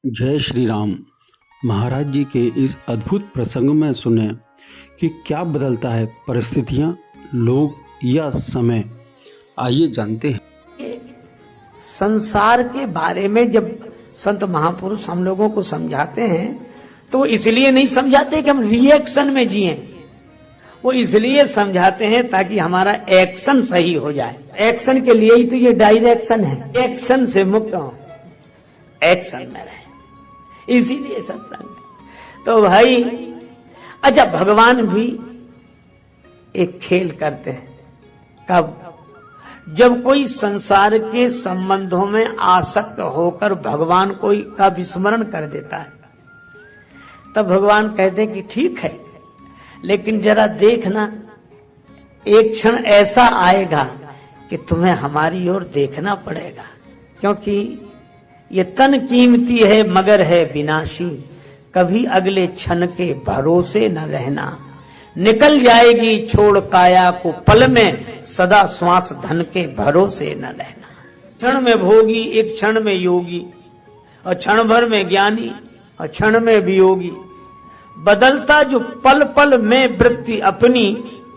जय श्री राम। महाराज जी के इस अद्भुत प्रसंग में सुने कि क्या बदलता है परिस्थितियां, लोग या समय। आइए जानते हैं। संसार के बारे में जब संत महापुरुष हम लोगों को समझाते हैं तो इसलिए नहीं समझाते कि हम रिएक्शन में जिएं, वो इसलिए समझाते हैं ताकि हमारा एक्शन सही हो जाए। एक्शन के लिए ही तो ये डायरेक्शन है, एक्शन से मुक्त हो, एक्शन में रहे, इसीलिए सत्संग। तो भाई अच्छा, भगवान भी एक खेल करते हैं। कब? जब कोई संसार के संबंधों में आसक्त होकर भगवान कोई का विस्मरण कर देता है, तब भगवान कहते हैं कि ठीक है, लेकिन जरा देखना, एक क्षण ऐसा आएगा कि तुम्हें हमारी ओर देखना पड़ेगा, क्योंकि ये तन कीमती है मगर है विनाशी, कभी अगले क्षण के भरोसे न रहना, निकल जाएगी छोड़ काया को पल में, सदा श्वास धन के भरोसे न रहना। क्षण में भोगी, एक क्षण में योगी, और क्षण भर में ज्ञानी, और क्षण में वियोगी। बदलता जो पल पल में वृत्ति अपनी,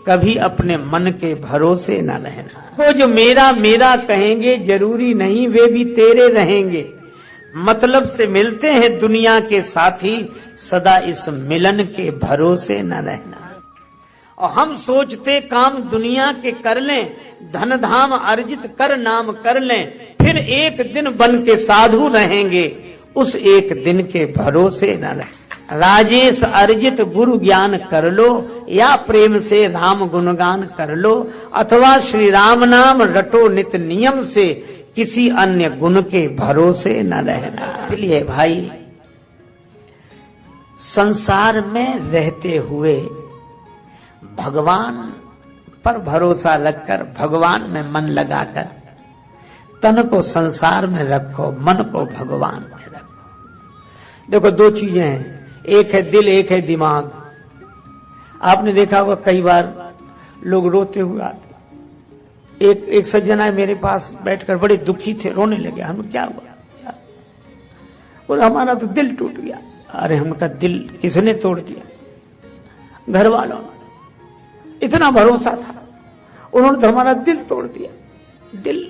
कभी अपने मन के भरोसे न रहना। वो जो मेरा मेरा कहेंगे जरूरी नहीं वे भी तेरे रहेंगे, मतलब से मिलते हैं दुनिया के साथी, सदा इस मिलन के भरोसे न रहना। और हम सोचते काम दुनिया के कर लें, धन धाम अर्जित कर नाम कर लें, फिर एक दिन बन के साधु रहेंगे, उस एक दिन के भरोसे न रहे। राजेश अर्जित गुरु ज्ञान कर लो, या प्रेम से राम गुणगान कर लो, अथवा श्री राम नाम रटो नित नियम से, किसी अन्य गुण के भरोसे न रहना। इसलिए भाई, संसार में रहते हुए भगवान पर भरोसा रखकर, भगवान में मन लगाकर, तन को संसार में रखो, मन को भगवान में रखो। देखो, दो चीजें हैं, एक है दिल, एक है दिमाग। आपने देखा होगा कई बार लोग रोते हुए आते। एक सज्जन आए मेरे पास बैठकर, बड़े दुखी थे, रोने लगे। हम क्या हुआ? और हमारा तो दिल टूट गया। अरे हमका दिल किसने तोड़ दिया? घर वालों ने। इतना भरोसा था, उन्होंने तो हमारा दिल तोड़ दिया। दिल,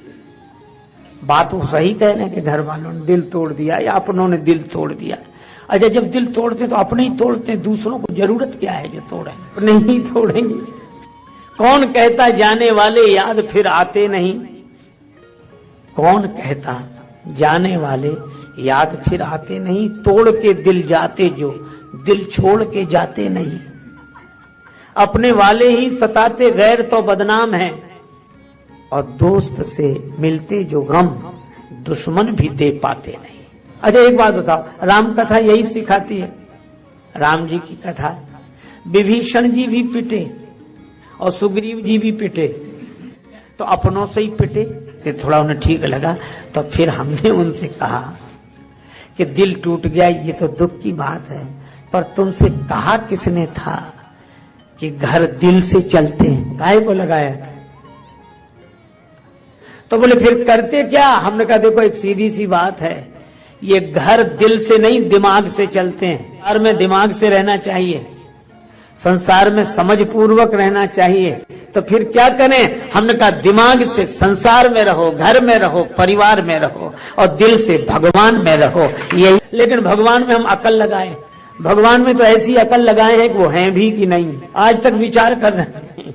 बात वो सही कह रहे हैं कि घर वालों ने दिल तोड़ दिया या अपनों ने दिल तोड़ दिया। अच्छा, जब दिल तोड़ते तो अपने ही तोड़ते, दूसरों को जरूरत क्या है जो तोड़े? नहीं तोड़ेंगे। कौन कहता जाने वाले याद फिर आते नहीं? कौन कहता जाने वाले याद फिर आते नहीं? तोड़ के दिल जाते जो, दिल छोड़ के जाते नहीं। अपने वाले ही सताते, गैर तो बदनाम है, और दोस्त से मिलते जो गम, दुश्मन भी दे पाते नहीं। अच्छा, एक बात बताओ, राम कथा यही सिखाती है। राम जी की कथा, विभीषण जी भी पिटे और सुग्रीव जी भी पिटे, तो अपनों से ही पिटे से थोड़ा उन्हें ठीक लगा। तो फिर हमने उनसे कहा कि दिल टूट गया, ये तो दुख की बात है, पर तुमसे कहा किसने था कि घर दिल से चलते हैं? काहे को लगाया था? तो बोले फिर करते क्या? हमने कहा देखो, एक सीधी सी बात है, ये घर दिल से नहीं दिमाग से चलते हैं। और में दिमाग से रहना चाहिए, संसार में समझ पूर्वक रहना चाहिए। तो फिर क्या करें? हमने कहा दिमाग से संसार में रहो, घर में रहो, परिवार में रहो, और दिल से भगवान में रहो, यही। लेकिन भगवान में हम अकल लगाए, भगवान में तो ऐसी अकल लगाए हैं कि वो हैं भी कि नहीं, आज तक विचार कर रहे हैं।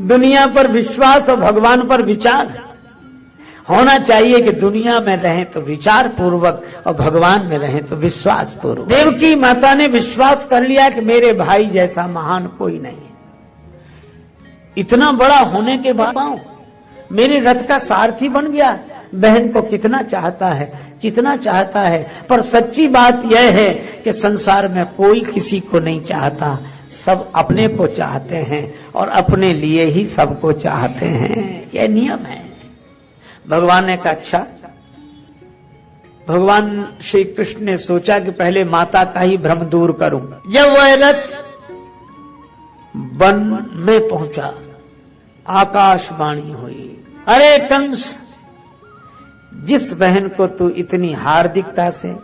दुनिया पर विश्वास और भगवान पर विचार होना चाहिए कि दुनिया में रहें तो विचार पूर्वक, और भगवान में रहें तो विश्वास पूर्वक। देवकी माता ने विश्वास कर लिया कि मेरे भाई जैसा महान कोई नहीं है। इतना बड़ा होने के बाद मेरे रथ का सारथी बन गया। बहन को कितना चाहता है, कितना चाहता है। पर सच्ची बात यह है कि संसार में कोई किसी को नहीं चाहता, सब अपने को चाहते हैं, और अपने लिए ही सबको चाहते हैं। यह नियम है। भगवान ने कहा अच्छा, भगवान श्री कृष्ण ने सोचा कि पहले माता का ही भ्रम दूर करूं। जब वह रथ वन में पहुंचा, आकाशवाणी हुई, अरे कंस, जिस बहन को तू इतनी हार्दिकता से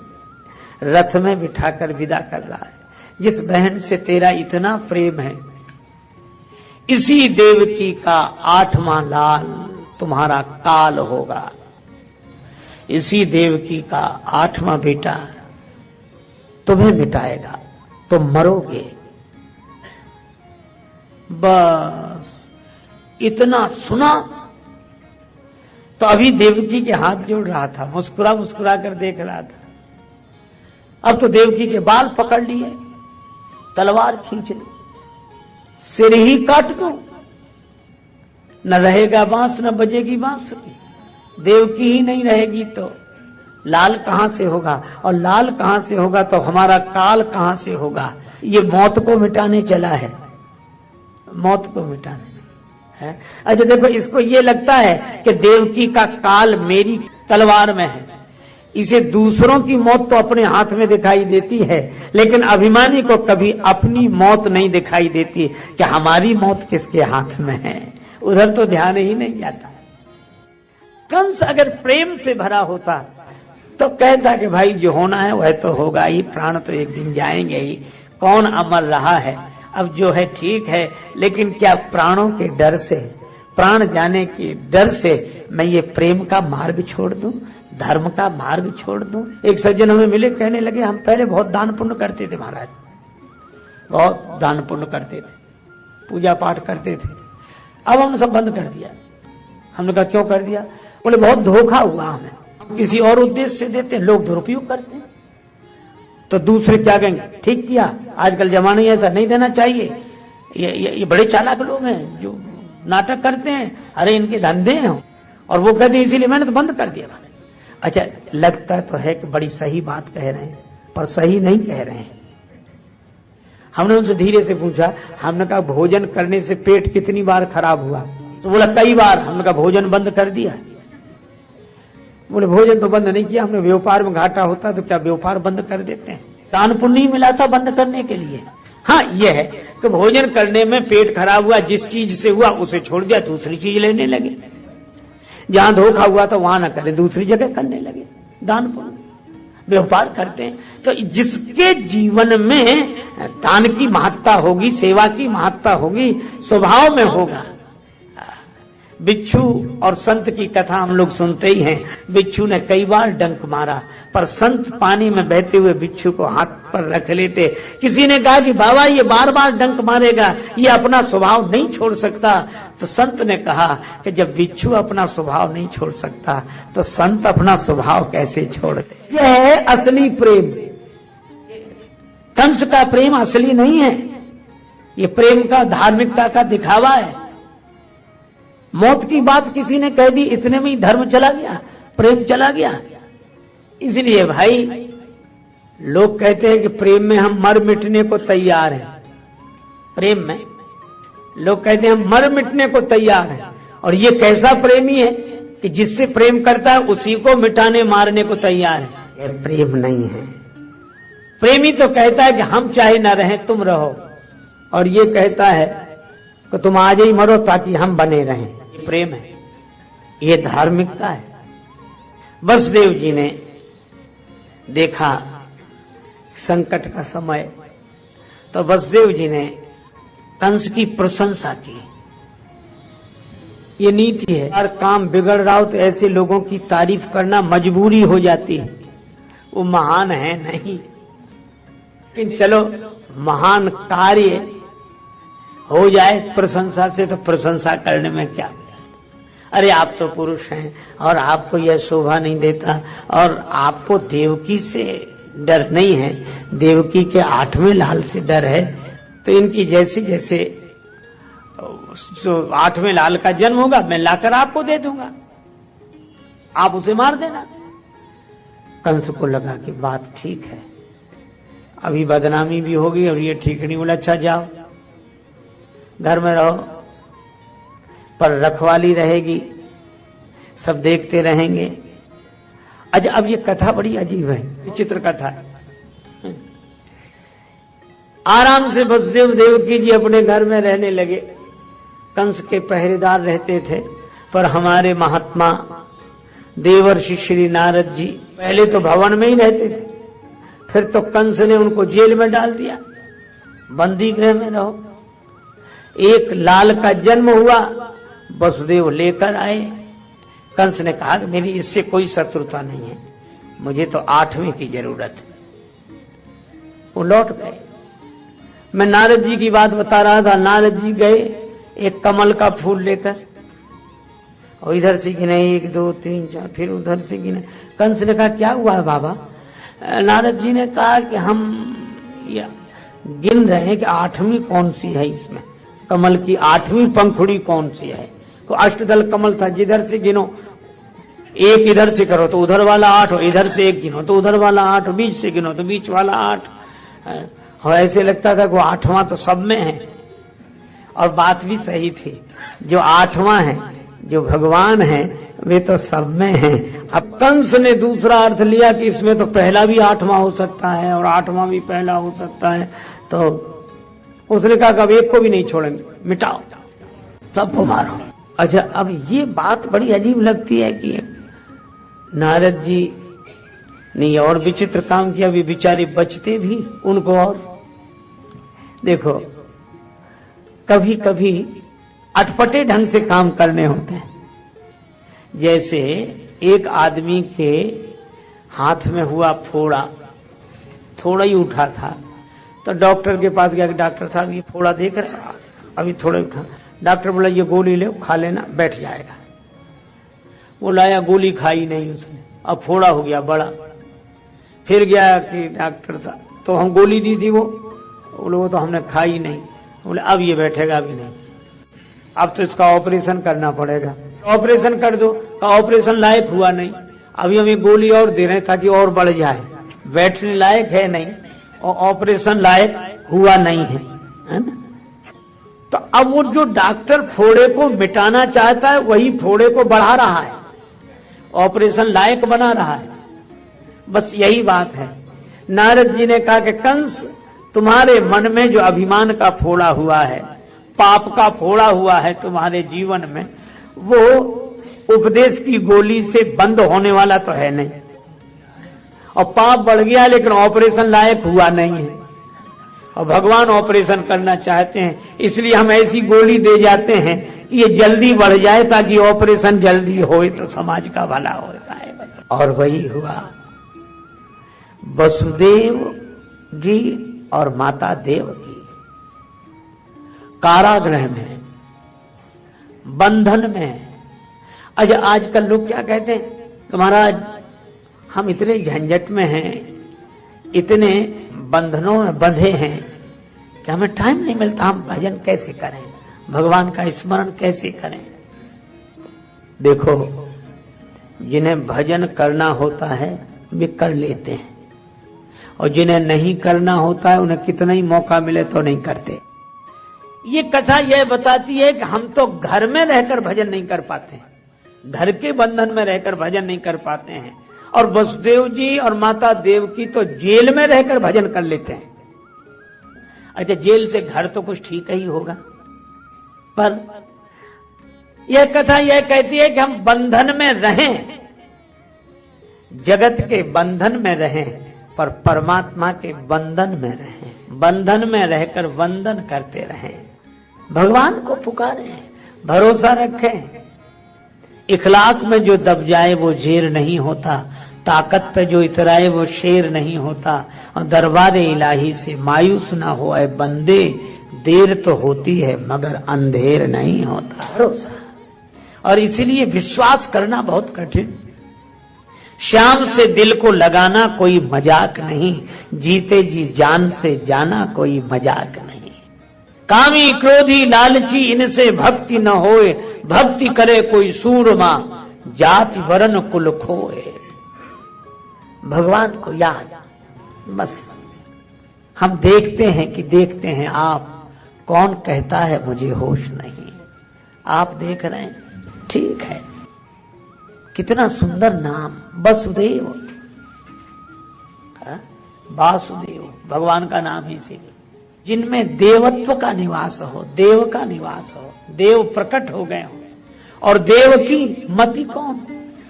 रथ में बिठाकर विदा कर रहा है, जिस बहन से तेरा इतना प्रेम है, इसी देवकी का 8वां लाल तुम्हारा काल होगा। इसी देवकी का 8वां बेटा तुम्हें मिटाएगा, तो मरोगे। बस इतना सुना तो अभी देवकी के हाथ जोड़ रहा था, मुस्कुरा मुस्कुरा कर देख रहा था। अब तो देवकी के बाल पकड़ लिए, तलवार खींच ली, सिर ही काट दो, न रहेगा बांस न बजेगी बांसुरी। देवकी ही नहीं रहेगी तो लाल कहां से होगा, और लाल कहां से होगा तो हमारा काल कहां से होगा। ये मौत को मिटाने चला है, मौत को मिटाने है। अच्छा देखो, इसको ये लगता है कि देवकी का काल मेरी तलवार में है, इसे दूसरों की मौत तो अपने हाथ में दिखाई देती है, लेकिन अभिमानी को कभी अपनी मौत नहीं दिखाई देती कि हमारी मौत किसके हाथ में है, उधर तो ध्यान ही नहीं जाता। कंस अगर प्रेम से भरा होता तो कहता कि भाई जो होना है वह तो होगा ही, प्राण तो एक दिन जाएंगे ही, कौन अमर रहा है, अब जो है ठीक है, लेकिन क्या प्राणों के डर से, प्राण जाने के डर से मैं ये प्रेम का मार्ग छोड़ दूं, धर्म का मार्ग छोड़ दूं। एक सज्जन हमें मिले, कहने लगे हम पहले बहुत दान पुण्य करते थे महाराज, बहुत दान पुण्य करते थे, पूजा पाठ करते थे, अब हमने सब बंद कर दिया। हमने कहा क्यों कर दिया? बोले बहुत धोखा हुआ हमें, किसी और उद्देश्य से देते हैं, लोग दुरुपयोग करते हैं। तो दूसरे क्या कहेंगे, ठीक किया, आजकल जमाना ही ऐसा, नहीं देना चाहिए, ये बड़े चालाक लोग हैं जो नाटक करते हैं, अरे इनके धंधे हैं, और वो कहते हैं इसीलिए मैंने तो बंद कर दिया। अच्छा, लगता तो है कि बड़ी सही बात कह रहे हैं, पर सही नहीं कह रहे हैं। हमने उनसे धीरे से पूछा, हमने कहा भोजन करने से पेट कितनी बार खराब हुआ? तो बोला कई बार। हमने कहा भोजन बंद कर दिया? बोले भोजन तो बंद नहीं किया हमने, व्यापार में घाटा होता तो क्या व्यापार बंद कर देते हैं? दान पुण्य मिला था बंद करने के लिए। हाँ ये है कि भोजन करने में पेट खराब हुआ, जिस चीज से हुआ उसे छोड़ दिया, दूसरी चीज लेने लगे। जहां धोखा हुआ तो वहां ना करें, दूसरी जगह करने लगे। दान पुण्य व्यापार करते हैं। तो जिसके जीवन में दान की महत्ता होगी, सेवा की महत्ता होगी, स्वभाव में होगा। बिच्छू और संत की कथा हम लोग सुनते ही हैं। बिच्छू ने कई बार डंक मारा, पर संत पानी में बहते हुए बिच्छू को हाथ पर रख लेते। किसी ने कहा कि बाबा ये बार बार डंक मारेगा, ये अपना स्वभाव नहीं छोड़ सकता। तो संत ने कहा कि जब बिच्छू अपना स्वभाव नहीं छोड़ सकता तो संत अपना स्वभाव कैसे छोड़ दे? यह है असली प्रेम। कंस का प्रेम असली नहीं है, ये प्रेम का धार्मिकता का दिखावा है। मौत की बात किसी ने कह दी, इतने में ही धर्म चला गया, प्रेम चला गया। इसलिए भाई लोग कहते हैं कि प्रेम में हम मर मिटने को तैयार हैं। प्रेम में लोग कहते हैं हम मर मिटने को तैयार हैं, और ये कैसा प्रेमी है कि जिससे प्रेम करता है उसी को मिटाने मारने को तैयार है। ये प्रेम नहीं है। प्रेमी तो कहता है कि हम चाहे ना रहें तुम रहो, और ये कहता है कि तुम आज ही मरो ताकि हम बने रहें। ये प्रेम है, ये धार्मिकता है। वसुदेव जी ने देखा संकट का समय, तो वसुदेव जी ने कंस की प्रशंसा की। ये नीति है, हर काम बिगड़ रहा हो तो ऐसे लोगों की तारीफ करना मजबूरी हो जाती है। वो महान है नहीं, लेकिन चलो महान कार्य हो जाए प्रशंसा से, तो प्रशंसा करने में क्या? अरे आप तो पुरुष हैं और आपको यह शोभा नहीं देता, और आपको देवकी से डर नहीं है, देवकी के 8वें लाल से डर है। तो इनकी जैसे जैसे जो 8वें लाल का जन्म होगा मैं लाकर आपको दे दूंगा, आप उसे मार देना। कंस को लगा कि बात ठीक है, अभी बदनामी भी होगी और ये ठीक नहीं। बोला अच्छा जाओ घर में रहो, पर रखवाली रहेगी, सब देखते रहेंगे। अच्छा अब ये कथा बड़ी अजीब है, विचित्र कथा है। आराम से वसुदेव देवकी जी अपने घर में रहने लगे। कंस के पहरेदार रहते थे, पर हमारे महात्मा देवर्षि श्री नारद जी पहले तो भवन में ही रहते थे, फिर तो कंस ने उनको जेल में डाल दिया, बंदी गृह में रहो। एक लाल का जन्म हुआ, वसुदेव लेकर आए। कंस ने कहा कि मेरी इससे कोई शत्रुता नहीं है, मुझे तो 8वें की जरूरत है। वो लौट गए। मैं नारद जी की बात बता रहा था, नारद जी गए एक कमल का फूल लेकर, और इधर से गिने 1 2 3 4, फिर उधर से गिने। कंस ने कहा क्या हुआ है बाबा? नारद जी ने कहा कि हम गिन रहे हैं कि 8वीं कौन सी है, इसमें कमल की 8वीं पंखुड़ी कौन सी है। तो अष्टदल कमल था, जिधर से गिनो, एक इधर से करो तो उधर वाला 8, इधर से एक गिनो तो उधर वाला 8, बीच से गिनो तो बीच वाला 8। और ऐसे लगता था कि 8वां तो सब में है। और बात भी सही थी, जो 8वां है, जो भगवान है, वे तो सब में है। अब कंस ने दूसरा अर्थ लिया कि इसमें तो पहला भी 8वां हो सकता है और 8वां भी पहला हो सकता है। तो उसने कहा कि अब एक को भी नहीं छोड़ेंगे, मिटाओ, सबको मारो। अच्छा, अब ये बात बड़ी अजीब लगती है कि नारद जी ने और विचित्र काम किया, भी बेचारे बचते भी उनको। और देखो, कभी कभी अटपटे ढंग से काम करने होते हैं। जैसे एक आदमी के हाथ में हुआ फोड़ा, थोड़ा ही उठा था, तो डॉक्टर के पास गया कि डॉक्टर साहब ये फोड़ा देख रहे हैं, अभी थोड़ा उठा। डॉक्टर बोला ये गोली ले, खा लेना, बैठ जाएगा। वो लाया, गोली खाई नहीं उसने, अब फोड़ा हो गया बड़ा। फिर गया कि डॉक्टर साहब, तो हम गोली दी थी, वो बोले वो तो हमने खाई नहीं। बोले अब ये बैठेगा अभी नहीं, अब तो इसका ऑपरेशन करना पड़ेगा। ऑपरेशन कर दो, का ऑपरेशन लायक हुआ नहीं, अभी हम ये गोली और दे रहे हैं ताकि और बढ़ जाए, बैठने लायक है नहीं और ऑपरेशन लायक हुआ नहीं है ना। तो अब वो जो डॉक्टर फोड़े को मिटाना चाहता है, वही फोड़े को बढ़ा रहा है, ऑपरेशन लायक बना रहा है। बस यही बात है। नारद जी ने कहा कि कंस, तुम्हारे मन में जो अभिमान का फोड़ा हुआ है, पाप का फोड़ा हुआ है तुम्हारे जीवन में, वो उपदेश की गोली से बंद होने वाला तो है नहीं। और पाप बढ़ गया लेकिन ऑपरेशन लायक हुआ नहीं है, और भगवान ऑपरेशन करना चाहते हैं, इसलिए हम ऐसी गोली दे जाते हैं कि ये जल्दी बढ़ जाए ताकि ऑपरेशन जल्दी होए तो समाज का भला होता है। और वही हुआ, वसुदेव जी और माता देवकी कारागृह में, बंधन में। अच्छा, आजकल लोग क्या कहते हैं कि महाराज हम इतने झंझट में हैं, इतने बंधनों में बंधे हैं कि हमें टाइम नहीं मिलता, हम भजन कैसे करें, भगवान का स्मरण कैसे करें। देखो, जिन्हें भजन करना होता है वे कर लेते हैं, और जिन्हें नहीं करना होता है उन्हें कितना ही मौका मिले तो नहीं करते। ये कथा यह बताती है कि हम तो घर में रहकर भजन नहीं कर पाते हैं, घर के बंधन में रहकर भजन नहीं कर पाते हैं। और वसुदेव जी और माता देवकी तो जेल में रहकर भजन कर लेते हैं। अच्छा, जेल से घर तो कुछ ठीक ही होगा, पर यह कथा यह कहती है कि हम बंधन में रहें, जगत के बंधन में रहें, पर परमात्मा के बंधन में रहें, बंधन में रहकर वंदन करते रहें, भगवान को पुकारें, भरोसा रखें। इखलाक में जो दब जाए वो जेर नहीं होता, ताकत पे जो इतराए वो शेर नहीं होता, और दरबारे इलाही से मायूस ना हो ऐ बंदे, देर तो होती है मगर अंधेर नहीं होता। भरोसा, और इसीलिए विश्वास करना बहुत कठिन। श्याम से दिल को लगाना कोई मजाक नहीं, जीते जी जान से जाना कोई मजाक नहीं। कामी क्रोधी लालची इनसे भक्ति न होए, भक्ति करे कोई सूरमा, जाति वरण कुल खोए। भगवान को याद, बस हम देखते हैं आप, कौन कहता है मुझे होश नहीं, आप देख रहे हैं, ठीक है। कितना सुंदर नाम, वसुदेव, वासुदेव, भगवान का नाम ही से, जिनमें देवत्व का निवास हो, देव का निवास हो, देव प्रकट हो गए हो। और देव की मति कौन?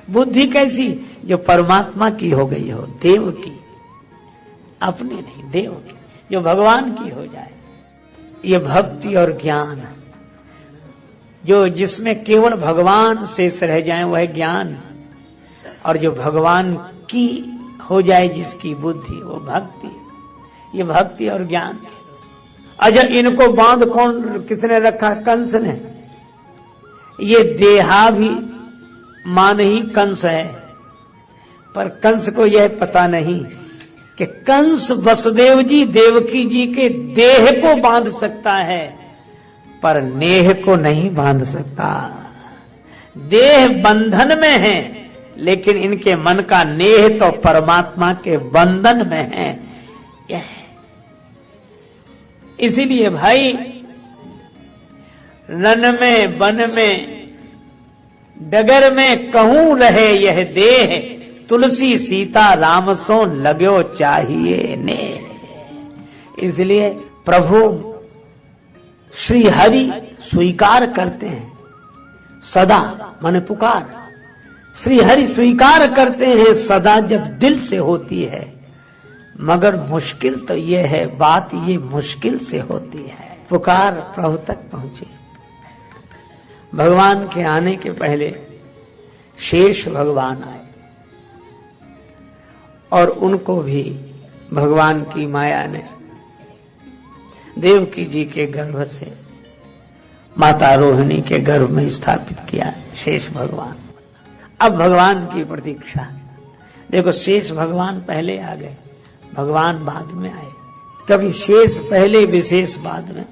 बुद्धि कैसी? जो परमात्मा की हो गई हो, देव की, अपने नहीं, देव की, जो भगवान की हो जाए। ये भक्ति और ज्ञान, जो जिसमें केवल भगवान शेष रह जाए वह ज्ञान, और जो भगवान की हो जाए जिसकी बुद्धि, वो भक्ति। ये भक्ति और ज्ञान। अच्छा, इनको बांध कौन किसने रखा? कंस ने। ये देहाभी मान ही कंस है, पर कंस को यह पता नहीं कि कंस वसुदेव जी देवकी जी के देह को बांध सकता है, पर नेह को नहीं बांध सकता। देह बंधन में है, लेकिन इनके मन का नेह तो परमात्मा के बंधन में है। यह इसीलिए भाई, रन में वन में डगर में कहूं रहे यह देह, तुलसी सीता राम सो लगो चाहिए ने। इसलिए प्रभु श्री हरि स्वीकार करते हैं सदा, माने पुकार। श्री हरि स्वीकार करते हैं सदा जब दिल से होती है, मगर मुश्किल तो ये है, बात ये मुश्किल से होती है। पुकार प्रभु तक पहुंची। भगवान के आने के पहले शेष भगवान आए, और उनको भी भगवान की माया ने देवकी जी के गर्भ से माता रोहिणी के गर्भ में स्थापित किया शेष भगवान। अब भगवान की प्रतीक्षा। देखो, शेष भगवान पहले आ गए, भगवान बाद में आए। कभी शेष पहले, विशेष बाद में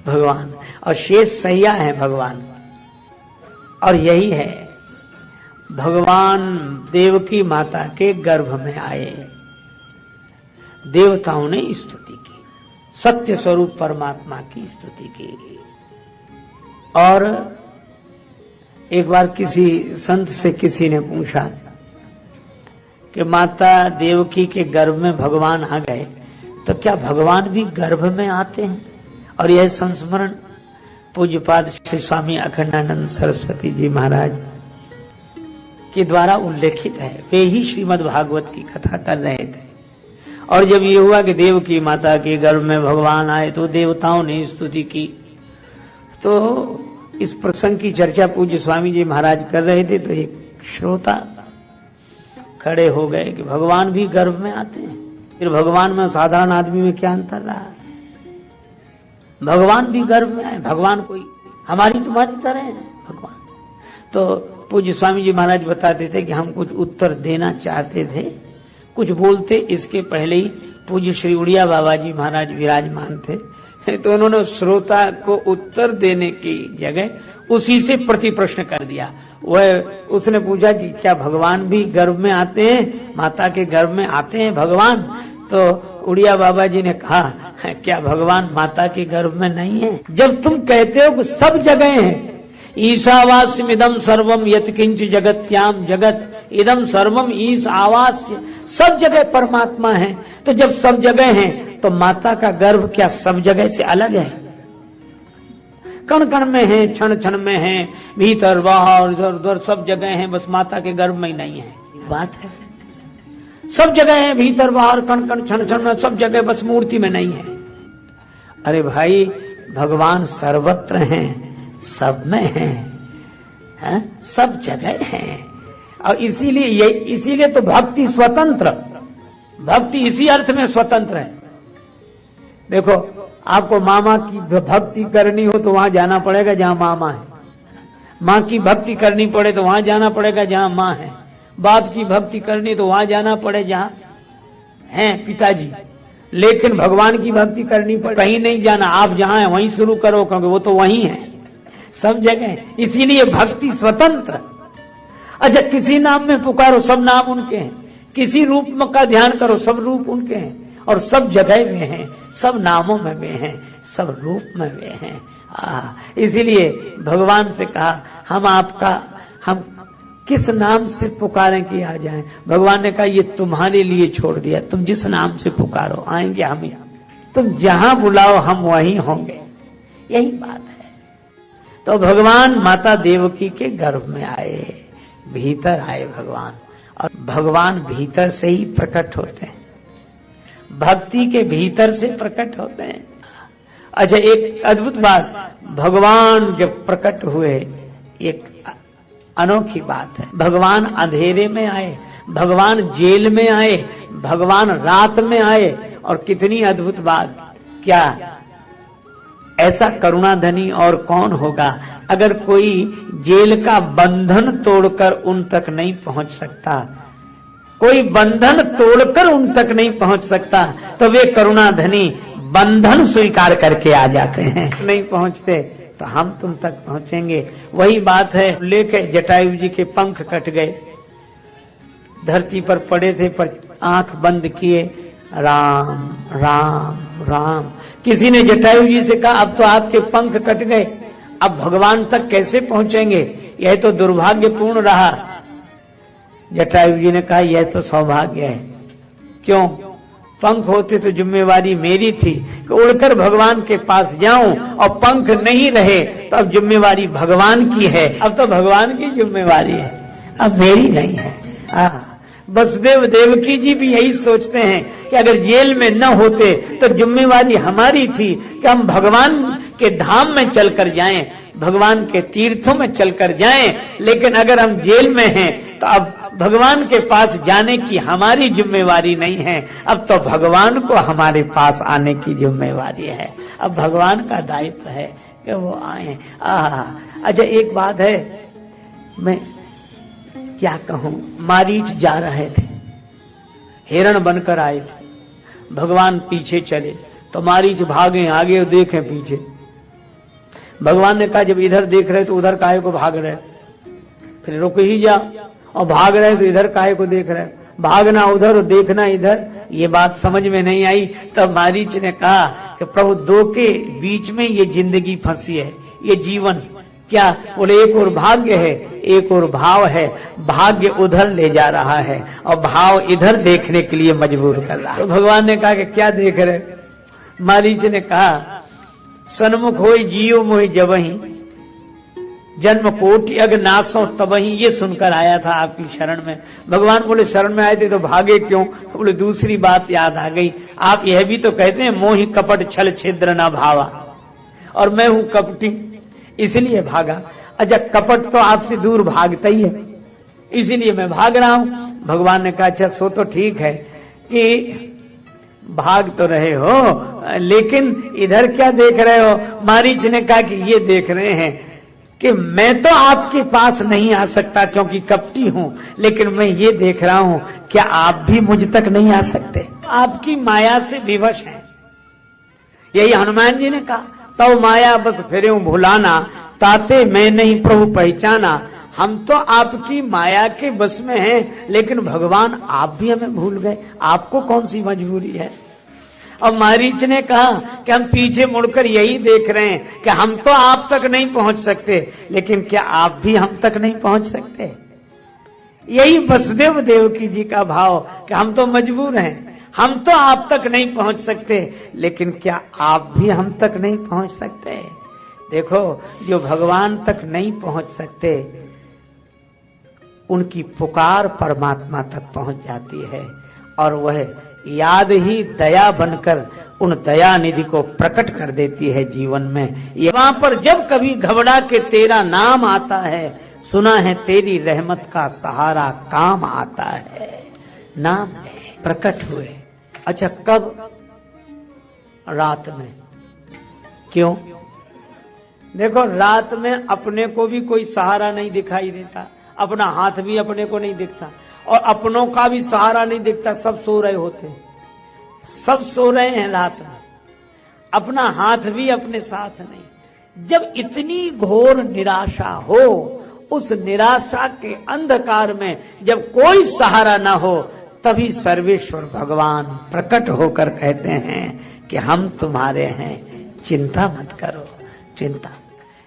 भगवान। और शेष सैया है भगवान। और यही है, भगवान देवकी माता के गर्भ में आए, देवताओं ने स्तुति की, सत्य स्वरूप परमात्मा की स्तुति की। और एक बार किसी संत से किसी ने पूछा कि माता देवकी के गर्भ में भगवान आ गए, तो क्या भगवान भी गर्भ में आते हैं? और यह संस्मरण पूज्यपाद श्री स्वामी अखंडानंद सरस्वती जी महाराज के द्वारा उल्लेखित है। वे ही श्रीमद् भागवत की कथा कर रहे थे, और जब ये हुआ कि देवकी माता के गर्भ में भगवान आए तो देवताओं ने स्तुति की। तो इस प्रसंग की चर्चा पूज्य स्वामी जी महाराज कर रहे थे, तो एक श्रोता खड़े हो गए कि भगवान भी गर्भ में आते हैं। फिर भगवान में साधारण आदमी में क्या अंतर रहा? भगवान भी गर्भ में आए। भगवान कोई हमारी तुम्हारी तरह है भगवान। तो पूज्य स्वामी जी महाराज बताते थे कि हम कुछ उत्तर देना चाहते थे, कुछ बोलते इसके पहले ही पूज्य श्री उड़िया बाबा जी महाराज विराजमान थे, तो उन्होंने श्रोता को उत्तर देने की जगह उसी से प्रति प्रश्न कर दिया। वह उसने पूछा कि क्या भगवान भी गर्भ में आते हैं, माता के गर्भ में आते हैं भगवान? तो उड़िया बाबा जी ने कहा, क्या भगवान माता के गर्भ में नहीं है? जब तुम कहते हो कि सब जगह है, ईशावास्यमिदं सर्वम यत्किंच जगत्याम जगत इदम सर्वम ईश आवास्य, सब जगह परमात्मा है। तो जब सब जगह है तो माता का गर्भ क्या सब जगह से अलग है? कण कण में है, क्षण क्षण में है, भीतर बाहर इधर उधर सब जगह है, बस माता के गर्भ में ही नहीं है। बात है, सब जगह है, भीतर बाहर कण कण क्षण क्षण में सब जगह, बस मूर्ति में नहीं है। अरे भाई, भगवान सर्वत्र हैं, सब में है, सब जगह है। और इसीलिए तो भक्ति स्वतंत्र, भक्ति इसी अर्थ में स्वतंत्र है। देखो, आपको मामा की भक्ति करनी हो तो वहां जाना पड़ेगा जहां मामा है, माँ की भक्ति करनी पड़े तो वहां जाना पड़ेगा जहां माँ है, बाप की भक्ति करनी तो वहां जाना पड़े जहां हैं पिताजी। लेकिन भगवान की भक्ति करनी पड़े कहीं नहीं जाना, आप जहां है वहीं शुरू करो, क्योंकि वो तो वहीं है, सब जगह। इसीलिए भक्ति स्वतंत्र। अच्छा, किसी नाम में पुकारो, सब नाम उनके हैं, किसी रूप में का ध्यान करो, सब रूप उनके हैं, और सब जगह वे हैं, सब नामों में वे हैं, सब रूप में वे हैं। इसीलिए भगवान से कहा, हम किस नाम से पुकारें कि आ जाएं? भगवान ने कहा, ये तुम्हारे लिए छोड़ दिया, तुम जिस नाम से पुकारो आएंगे हम ही, तुम जहां बुलाओ हम वहीं होंगे। यही बात है। तो भगवान माता देवकी के गर्भ में आए, भीतर आए भगवान। और भगवान भीतर से ही प्रकट होते हैं, भक्ति के भीतर से प्रकट होते हैं। अच्छा, एक अद्भुत बात, भगवान जब प्रकट हुए, एक अनोखी बात है, भगवान अंधेरे में आए, भगवान जेल में आए, भगवान रात में आए। और कितनी अद्भुत बात, क्या ऐसा करुणाधनी और कौन होगा? अगर कोई जेल का बंधन तोड़कर उन तक नहीं पहुंच सकता, कोई बंधन तोड़कर उन तक नहीं पहुंच सकता, तो वे करुणाधनी बंधन स्वीकार करके आ जाते हैं। नहीं पहुंचते तो हम तुम तक पहुंचेंगे। वही बात है, लेके जटायु जी के पंख कट गए, धरती पर पड़े थे, पर आंख बंद किए, राम राम राम। किसी ने जटायु जी से कहा, अब तो आपके पंख कट गए, अब भगवान तक कैसे पहुंचेंगे? यह तो दुर्भाग्यपूर्ण रहा। जटायु जी ने कहा, यह तो सौभाग्य है। क्यों? पंख होते तो जिम्मेवारी मेरी थी कि उड़कर भगवान के पास जाऊं, और पंख नहीं रहे तो अब जिम्मेवारी भगवान की है। अब तो भगवान की जिम्मेवारी है, अब मेरी नहीं है। वसुदेव देवकी जी भी यही सोचते हैं कि अगर जेल में न होते तो जिम्मेवारी हमारी थी कि हम भगवान के धाम में चलकर जाएं, भगवान के तीर्थों में चलकर जाएं। लेकिन अगर हम जेल में हैं तो अब भगवान के पास जाने की हमारी जिम्मेवारी नहीं है, अब तो भगवान को हमारे पास आने की जिम्मेवारी है। अब भगवान का दायित्व है कि वो आए। अच्छा, एक बात है, मैं क्या कहूं, मारीच जा रहे थे, हिरण बनकर आए थे, भगवान पीछे चले तो मारीच भागे आगे और देखें पीछे। भगवान ने कहा, जब इधर देख रहे तो उधर काहे को भाग रहे, फिर रुक ही जा, और भाग रहे तो इधर काहे को देख रहे, भागना उधर और देखना इधर। ये बात समझ में नहीं आई। तब मारीच ने कहा कि प्रभु, दो के बीच में ये जिंदगी फंसी है, ये जीवन। क्या? बोले, एक और भाग्य है, एक और भाव है। भाग्य उधर ले जा रहा है और भाव इधर देखने के लिए मजबूर कर रहा है। तो भगवान ने कहा कि क्या देख रहे? मारीच ने कहा, सन्मुख होई जियो मोहि जबहि, जन्म कोटि अग नासो तबहि। ये सुनकर आया था आपकी शरण में। भगवान बोले, शरण में आए थे तो भागे क्यों? बोले, दूसरी बात याद आ गई, आप यह भी तो कहते हैं, मोहि कपट छल छिद्र न भावा, और मैं हूं कपटी इसलिए भागा। अच्छा, कपट तो आपसे दूर भागता ही है, इसीलिए मैं भाग रहा हूं। भगवान ने कहा, अच्छा सो तो ठीक है कि भाग तो रहे हो, लेकिन इधर क्या देख रहे हो? मारीच ने कहा कि ये देख रहे हैं कि मैं तो आपके पास नहीं आ सकता क्योंकि कपटी हूं, लेकिन मैं ये देख रहा हूं, क्या आप भी मुझ तक नहीं आ सकते? आपकी माया से विवश हैं। यही हनुमान जी ने कहा, तो माया बस फिरे भुलाना, ताते मैं नहीं प्रभु पहचाना। हम तो आपकी माया के बस में हैं, लेकिन भगवान आप भी हमें भूल गए, आपको कौन सी मजबूरी है? और मारीच ने कहा कि हम पीछे मुड़कर यही देख रहे हैं कि हम तो आप तक नहीं पहुंच सकते, लेकिन क्या आप भी हम तक नहीं पहुंच सकते? यही वसुदेव देवकी जी का भाव कि हम तो मजबूर हैं, हम तो आप तक नहीं पहुंच सकते, लेकिन क्या आप भी हम तक नहीं पहुंच सकते? देखो, जो भगवान तक नहीं पहुंच सकते, उनकी पुकार परमात्मा तक पहुंच जाती है, और वह याद ही दया बनकर उन दया निधि को प्रकट कर देती है जीवन में। वहां पर जब कभी घबरा के तेरा नाम आता है, सुना है तेरी रहमत का सहारा काम आता है। नाम प्रकट हुए। अच्छा, कब? रात में। क्यों? देखो, रात में अपने को भी कोई सहारा नहीं दिखाई देता, अपना हाथ भी अपने को नहीं दिखता, और अपनों का भी सहारा नहीं दिखता। सब सो रहे होते, सब सो रहे हैं रात में, अपना हाथ भी अपने साथ नहीं। जब इतनी घोर निराशा हो, उस निराशा के अंधकार में जब कोई सहारा ना हो, तभी सर्वेश्वर भगवान प्रकट होकर कहते हैं कि हम तुम्हारे हैं, चिंता मत करो। चिंता,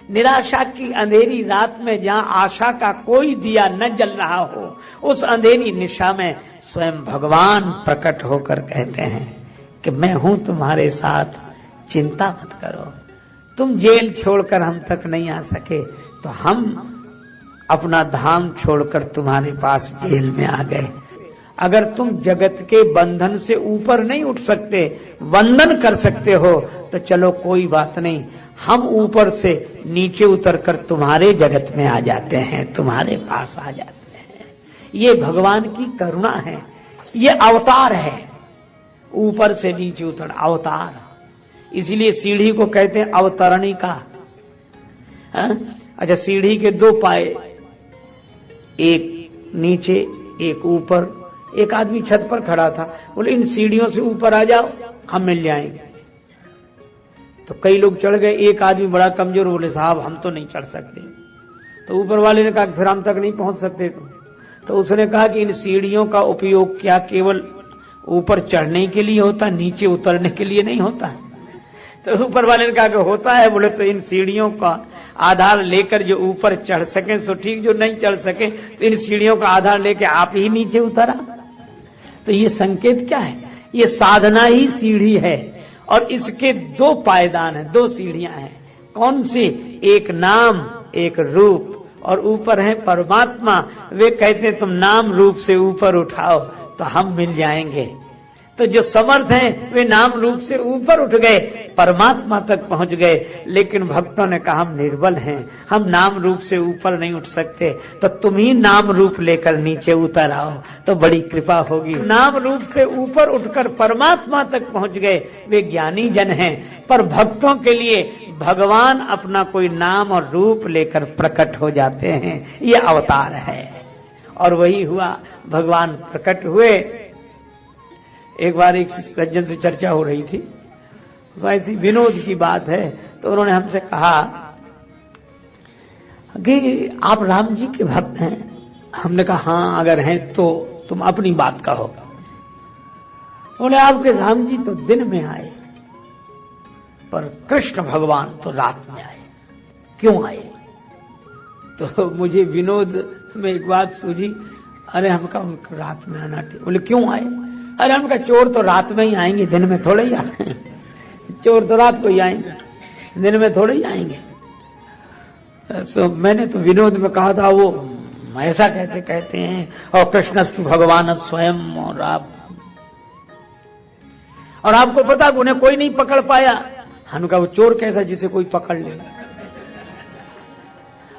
निराशा की अंधेरी रात में जहां आशा का कोई दिया न जल रहा हो, उस अंधेरी निशा में स्वयं भगवान प्रकट होकर कहते हैं कि मैं हूं तुम्हारे साथ, चिंता मत करो। तुम जेल छोड़कर हम तक नहीं आ सके तो हम अपना धाम छोड़कर तुम्हारे पास जेल में आ गए। अगर तुम जगत के बंधन से ऊपर नहीं उठ सकते, वंदन कर सकते हो, तो चलो कोई बात नहीं, हम ऊपर से नीचे उतरकर तुम्हारे जगत में आ जाते हैं, तुम्हारे पास आ जाते हैं। ये भगवान की करुणा है, ये अवतार है, ऊपर से नीचे उतर अवतार। इसलिए सीढ़ी को कहते हैं अवतरणिका। अच्छा, सीढ़ी के दो पाए, एक नीचे एक ऊपर। एक आदमी छत पर खड़ा था, बोले इन सीढ़ियों से ऊपर आ जाओ, हम मिल जाएंगे। तो कई लोग चढ़ गए, एक आदमी बड़ा कमजोर, बोले साहब हम तो नहीं चढ़ सकते। तो ऊपर वाले ने कहा फिर हम तक नहीं पहुंच सकते। तो उसने कहा कि इन सीढ़ियों का उपयोग क्या केवल ऊपर चढ़ने के लिए होता, नीचे उतरने के लिए नहीं होता? तो ऊपर वाले ने कहा कि होता है। बोले तो इन सीढ़ियों का आधार लेकर जो ऊपर चढ़ सके सो ठीक, जो नहीं चढ़ सके तो इन सीढ़ियों का आधार लेकर आप ही नीचे उतरा। तो ये संकेत क्या है? ये साधना ही सीढ़ी है, और इसके दो पायदान है, दो सीढ़ियां हैं। कौन सी? एक नाम, एक रूप, और ऊपर है परमात्मा। वे कहते हैं तुम नाम रूप से ऊपर उठाओ तो हम मिल जाएंगे। तो जो समर्थ हैं वे नाम रूप से ऊपर उठ गए, परमात्मा तक पहुंच गए। लेकिन भक्तों ने कहा हम निर्बल हैं, हम नाम रूप से ऊपर नहीं उठ सकते, तो तुम ही नाम रूप लेकर नीचे उतर आओ तो बड़ी कृपा होगी। नाम रूप से ऊपर उठकर परमात्मा तक पहुंच गए, वे ज्ञानी जन हैं। पर भक्तों के लिए भगवान अपना कोई नाम और रूप लेकर प्रकट हो जाते हैं, ये अवतार है। और वही हुआ, भगवान प्रकट हुए। एक बार एक सज्जन से चर्चा हो रही थी, तो ऐसी विनोद की बात है, तो उन्होंने हमसे कहा कि आप राम जी के भक्त हैं। हमने कहा हाँ, अगर हैं तो तुम अपनी बात कहो। बोले आपके राम जी तो दिन में आए, पर कृष्ण भगवान तो रात में आए, क्यों आए? तो मुझे विनोद में एक बात सूझी। अरे हम कहा उनको रात में आना ठीक। बोले क्यों आए? अरे हम कहा चोर तो रात में ही आएंगे, दिन में थोड़े ही आएंगे। चोर तो रात को ही आएंगे, दिन में थोड़े ही आएंगे। सो मैंने तो विनोद में कहा था वो ऐसा कैसे कहते हैं, और कृष्णस्तु भगवान स्वयं, और आपको पता उन्हें कोई नहीं पकड़ पाया। हमने कहा वो चोर कैसा जिसे कोई पकड़ ले?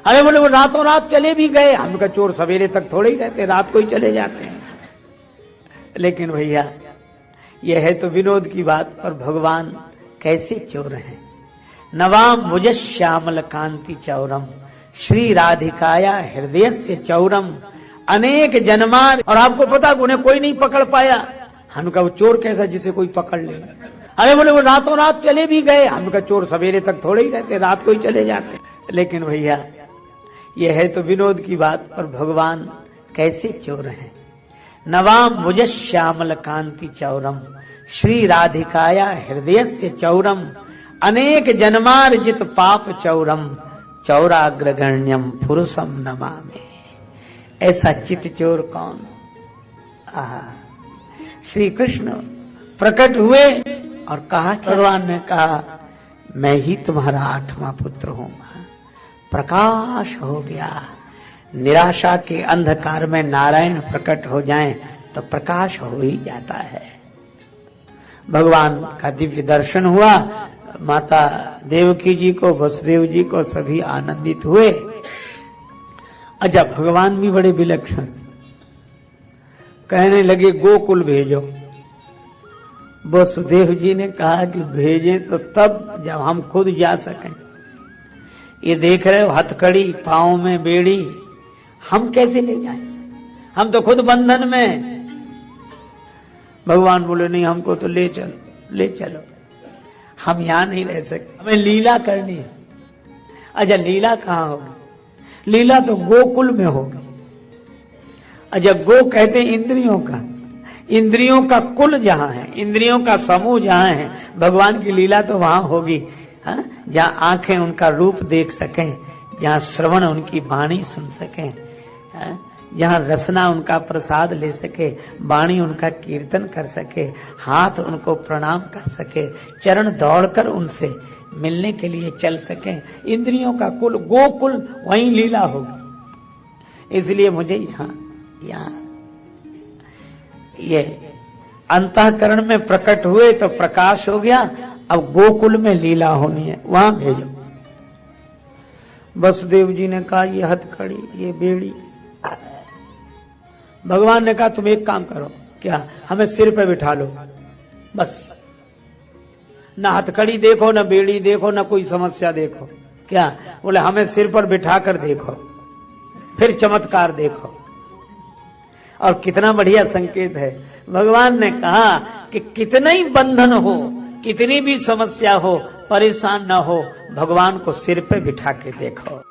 अरे बोले वो रातों रात चले भी गए। हमने कहा चोर सवेरे तक थोड़े ही रहते, रात को ही चले जाते हैं। लेकिन भैया यह है तो विनोद की बात, और भगवान कैसे चोर हैं। नवाम भुज श्यामल कांति चौरम, श्री राधिकाया हृदय से चौरम, अनेक जन्मार। और आपको पता उन्हें कोई नहीं पकड़ पाया। हमने कहा वो चोर कैसा जिसे कोई पकड़ ले? अरे बोले वो रातों रात चले भी गए। हमने कहा चोर सवेरे तक थोड़े ही रहते, रात को ही चले जाते। लेकिन भैया यह है तो विनोद की बात, और भगवान कैसे चोर हैं। नवाम भुज श्यामल कांति चौरम, श्री राधिकाया हृदय से चौरम, अनेक जन्मार्जित पाप चौरम, चौराग्रगण्यम पुरुषम नमामि। ऐसा चित चोर कौन? श्री कृष्ण प्रकट हुए और कहा, भगवान ने कहा मैं ही तुम्हारा 8वां पुत्र हूं। प्रकाश हो गया। निराशा के अंधकार में नारायण प्रकट हो जाएं तो प्रकाश हो ही जाता है। भगवान का दिव्य दर्शन हुआ। माता देवकी जी को, वसुदेव जी को सभी आनंदित हुए। अच्छा, भगवान भी बड़े विलक्षण, कहने लगे गोकुल भेजो। वसुदेव जी ने कहा कि भेजें तो तब जब हम खुद जा सकें। ये देख रहे हो हथकड़ी, पांव में बेड़ी, हम कैसे ले जाएं? हम तो खुद बंधन में। भगवान बोले नहीं, हमको तो ले चलो, ले चलो, हम यहां नहीं रह सकते, हमें लीला करनी है। अच्छा, लीला कहाँ होगी? लीला तो गोकुल में होगी। अच्छा, गो कहते हैं इंद्रियों का, इंद्रियों का कुल जहां है, इंद्रियों का समूह जहां है, भगवान की लीला तो वहां होगी। जहां आंखें उनका रूप देख सकें, जहां श्रवण उनकी वाणी सुन सकें, जहाँ रसना उनका प्रसाद ले सके, वाणी उनका कीर्तन कर सके, हाथ उनको प्रणाम कर सके, चरण दौड़कर उनसे मिलने के लिए चल सके। इंद्रियों का कुल गोकुल वहीं लीला होगी। इसलिए मुझे यहाँ ये अंतःकरण में प्रकट हुए तो प्रकाश हो गया, अब गोकुल में लीला होनी है, वहां भेजो। वसुदेव जी ने कहा ये हथकड़ी, ये बेड़ी। भगवान ने कहा तुम एक काम करो, क्या, हमें सिर पे बिठा लो, बस ना हथकड़ी देखो, ना बेड़ी देखो, ना कोई समस्या देखो। क्या बोले, हमें सिर पर बिठा कर देखो, फिर चमत्कार देखो। और कितना बढ़िया संकेत है। भगवान ने कहा कि कितना ही बंधन हो, कितनी भी समस्या हो, परेशान ना हो, भगवान को सिर पे बिठा के देखो।